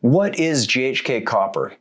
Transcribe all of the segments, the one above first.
What is GHK copper?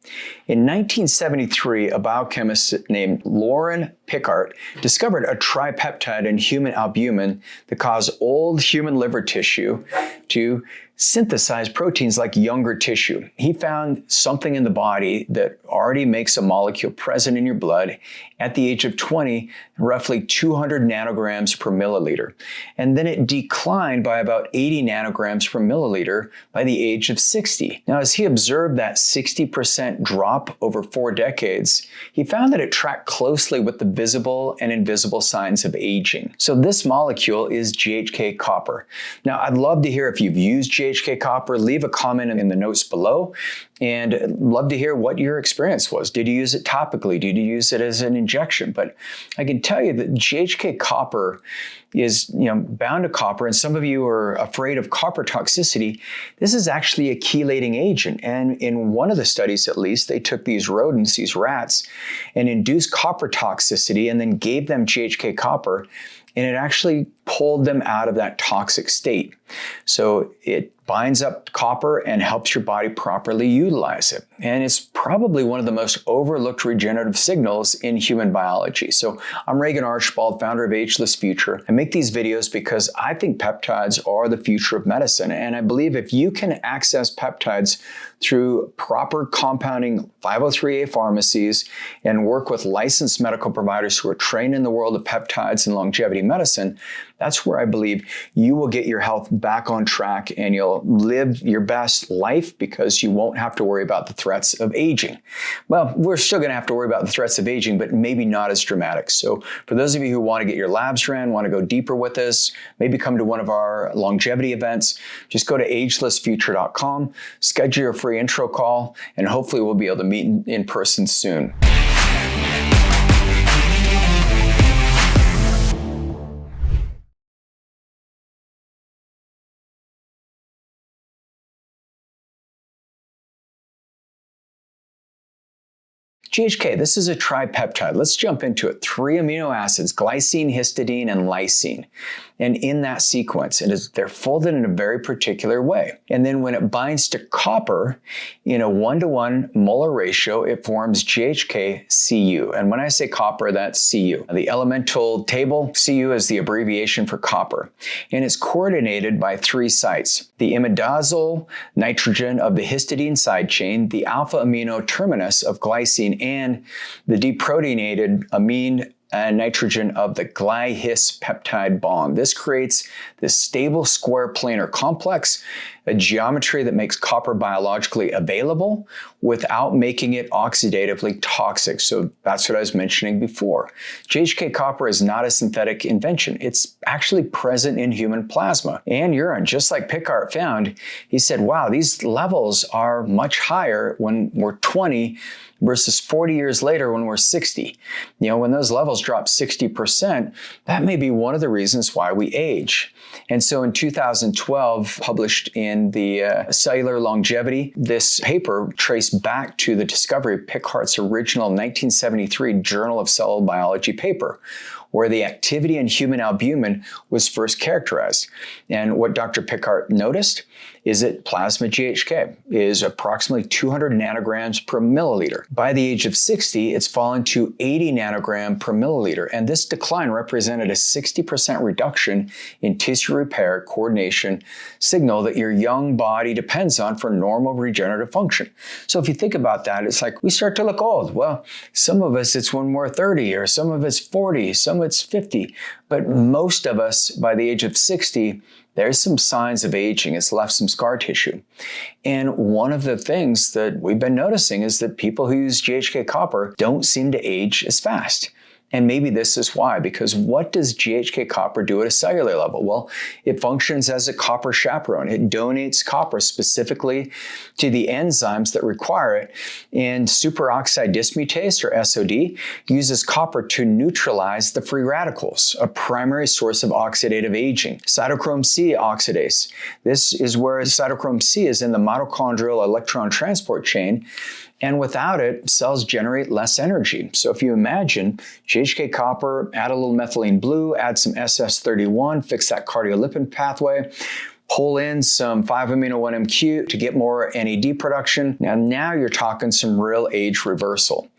In 1973, a biochemist named Loren Pickart discovered a tripeptide in human albumin that caused old human liver tissue to synthesize proteins like younger tissue. He found something in the body that already makes a molecule present in your blood at the age of 20, roughly 200 nanograms per milliliter. And then it declined by about 80 nanograms per milliliter by the age of 60. Now, as he observed that 60% drop over 4 decades, he found that it tracked closely with the visible and invisible signs of aging. So this molecule is GHK copper. Now, I'd love to hear if you've used GHK copper. Leave a comment in the notes below, and I'd love to hear what your experience was. Did you use it topically? Did you use it as an injection? But I can tell you that GHK copper is bound to copper, and some of you are afraid of copper toxicity. This is actually a chelating agent, and in one of the studies at least, they took these rodents, these rats, and induced copper toxicity and then gave them GHK copper, and it actually pulled them out of that toxic state. So it binds up copper and helps your body properly utilize it. And it's probably one of the most overlooked regenerative signals in human biology. So I'm Regan Archibald, founder of Ageless Future. I make these videos because I think peptides are the future of medicine. And I believe if you can access peptides through proper compounding 503A pharmacies and work with licensed medical providers who are trained in the world of peptides and longevity medicine, that's where I believe you will get your health back on track and you'll live your best life because you won't have to worry about the threats of aging. Well, we're still going to have to worry about the threats of aging, but maybe not as dramatic. So for those of you who want to get your labs ran, want to go deeper with this, maybe come to one of our longevity events, just go to agelessfuture.com, schedule your free intro call, and hopefully we'll be able to meet in person soon. GHK, this is a tripeptide. Let's jump into it. 3 amino acids, glycine, histidine, and lysine. And in that sequence, they're folded in a very particular way. And then when it binds to copper in a 1-to-1 molar ratio, it forms GHK-Cu. And when I say copper, that's Cu. The elemental table, Cu is the abbreviation for copper. And it's coordinated by 3 sites: the imidazoles nitrogen of the histidine side chain, the alpha amino terminus of glycine, and the deprotonated amine nitrogen of the glyhis peptide bond. This creates this stable square planar complex, a geometry that makes copper biologically available without making it oxidatively toxic. So that's what I was mentioning before. GHK copper is not a synthetic invention. It's actually present in human plasma and urine, just like Pickart found. He said, wow, these levels are much higher when we're 20 versus 40 years later when we're 60. When those levels drop 60%, that may be one of the reasons why we age. And so in 2012, published in the Cellular Longevity, this paper traced back to the discovery of Pickart's original 1973 Journal of Cell Biology paper, where the activity in human albumin was first characterized. And what Dr. Pickart noticed is that plasma GHK is approximately 200 nanograms per milliliter. By the age of 60, it's fallen to 80 nanogram per milliliter, and this decline represented a 60% reduction in tissue repair coordination signal that your young body depends on for normal regenerative function. So if you think about that, it's like we start to look old. Well, some of us, it's when we're 30, or some of it's 40, some of it's 50, but most of us by the age of 60, there's some signs of aging. It's left some scar tissue. And one of the things that we've been noticing is that people who use GHK copper don't seem to age as fast. And maybe this is why, because what does GHK copper do at a cellular level? Well, it functions as a copper chaperone. It donates copper specifically to the enzymes that require it. And superoxide dismutase, or SOD, uses copper to neutralize the free radicals, a primary source of oxidative aging. Cytochrome C oxidase. This is where cytochrome C is in the mitochondrial electron transport chain. And without it, cells generate less energy. So if you imagine GHK copper, add a little methylene blue, add some SS31, fix that cardiolipin pathway, pull in some 5-amino-1-MQ to get more NAD production. Now you're talking some real age reversal.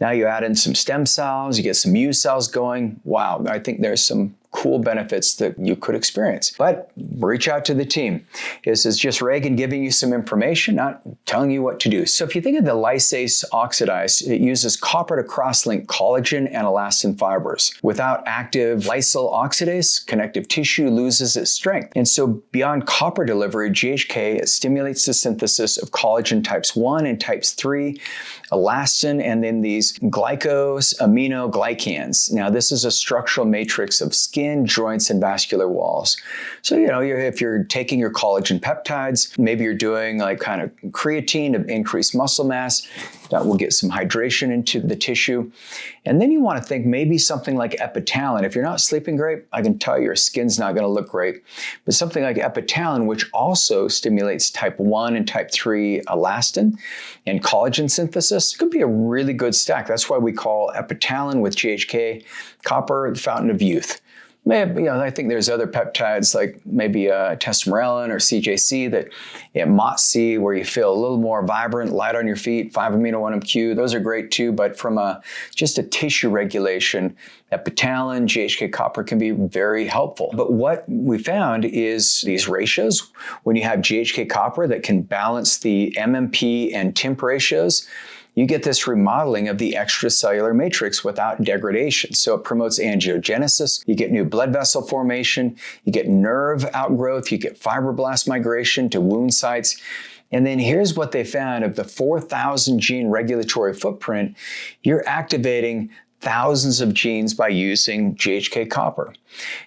Now you add in some stem cells, you get some immune cells going. Wow, I think there's some cool benefits that you could experience. But reach out to the team. This is just Regan giving you some information, not telling you what to do. So if you think of the lysase oxidase, it uses copper to cross-link collagen and elastin fibers. Without active lysyl oxidase, connective tissue loses its strength. And so beyond copper delivery, GHK stimulates the synthesis of collagen types 1 and types 3, elastin, and then these glycosaminoglycans. Now this is a structural matrix of skin, joints, and vascular walls. So, if you're taking your collagen peptides, maybe you're doing like kind of creatine to increase muscle mass, that will get some hydration into the tissue. And then you want to think maybe something like epitalin. If you're not sleeping great, I can tell you your skin's not going to look great. But something like epitalin, which also stimulates type 1 and type 3 elastin and collagen synthesis, could be a really good stack. That's why we call epitalin with GHK copper the fountain of youth. Maybe, I think there's other peptides like maybe testosterone or CJC that MOTS-C, where you feel a little more vibrant, light on your feet, 5-amino-1-MQ. Those are great too, but from just a tissue regulation, epitalin, GHK copper can be very helpful. But what we found is these ratios, when you have GHK copper that can balance the MMP and TIMP ratios, you get this remodeling of the extracellular matrix without degradation. So it promotes angiogenesis, you get new blood vessel formation, you get nerve outgrowth, you get fibroblast migration to wound sites. And then here's what they found: of the 4,000 gene regulatory footprint, you're activating thousands of genes by using GHK copper.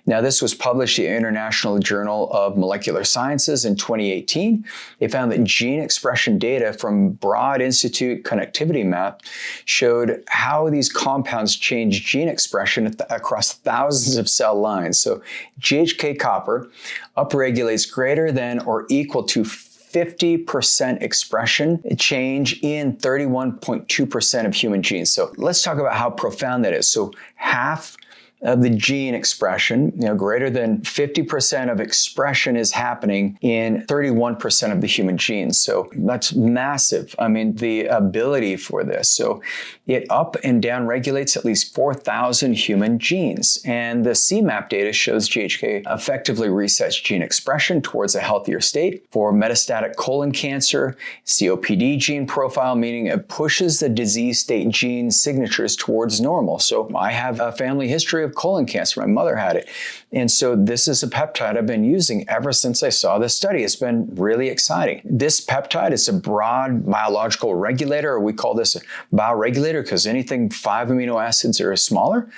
Now, this was published in the International Journal of Molecular Sciences in 2018. They found that gene expression data from Broad Institute Connectivity Map showed how these compounds change gene expression across thousands of cell lines. So GHK copper upregulates greater than or equal to 50% expression change in 31.2% of human genes. So let's talk about how profound that is. So half of the gene expression, greater than 50% of expression is happening in 31% of the human genes. So that's massive. I mean, the ability for this. So it up and down regulates at least 4,000 human genes. And the CMAP data shows GHK effectively resets gene expression towards a healthier state. For metastatic colon cancer, COPD gene profile, meaning it pushes the disease state gene signatures towards normal. So I have a family history of colon cancer. My mother had it. And so this is a peptide I've been using ever since I saw this study. It's been really exciting. This peptide is a broad biological regulator, or we call this a bioregulator because anything 5 amino acids or smaller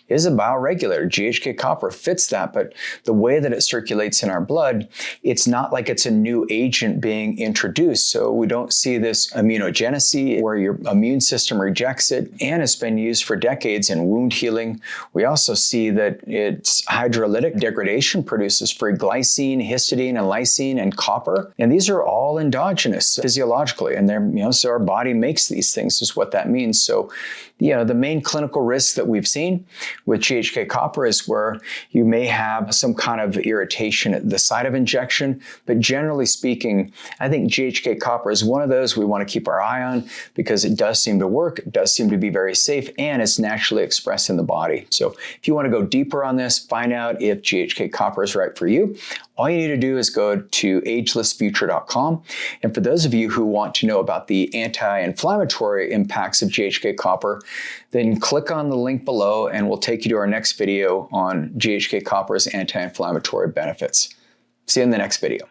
is a bioregulator. GHK copper fits that, but the way that it circulates in our blood, it's not like it's a new agent being introduced. So we don't see this immunogenicity where your immune system rejects it, and it's been used for decades in wound healing. We also see that its hydrolytic degradation produces free glycine, histidine, and lysine, and copper. And these are all endogenous physiologically, and they're, so our body makes these things is what that means. So, the main clinical risks that we've seen with GHK copper is where you may have some kind of irritation at the site of injection. But generally speaking, I think GHK copper is one of those we want to keep our eye on because it does seem to work, it does seem to be very safe, and it's naturally expressed in the body. So if you want to go deeper on this, find out if GHK copper is right for you, all you need to do is go to agelessfuture.com. And for those of you who want to know about the anti-inflammatory impacts of GHK copper, then click on the link below and we'll take you to our next video on GHK copper's anti-inflammatory benefits. See you in the next video.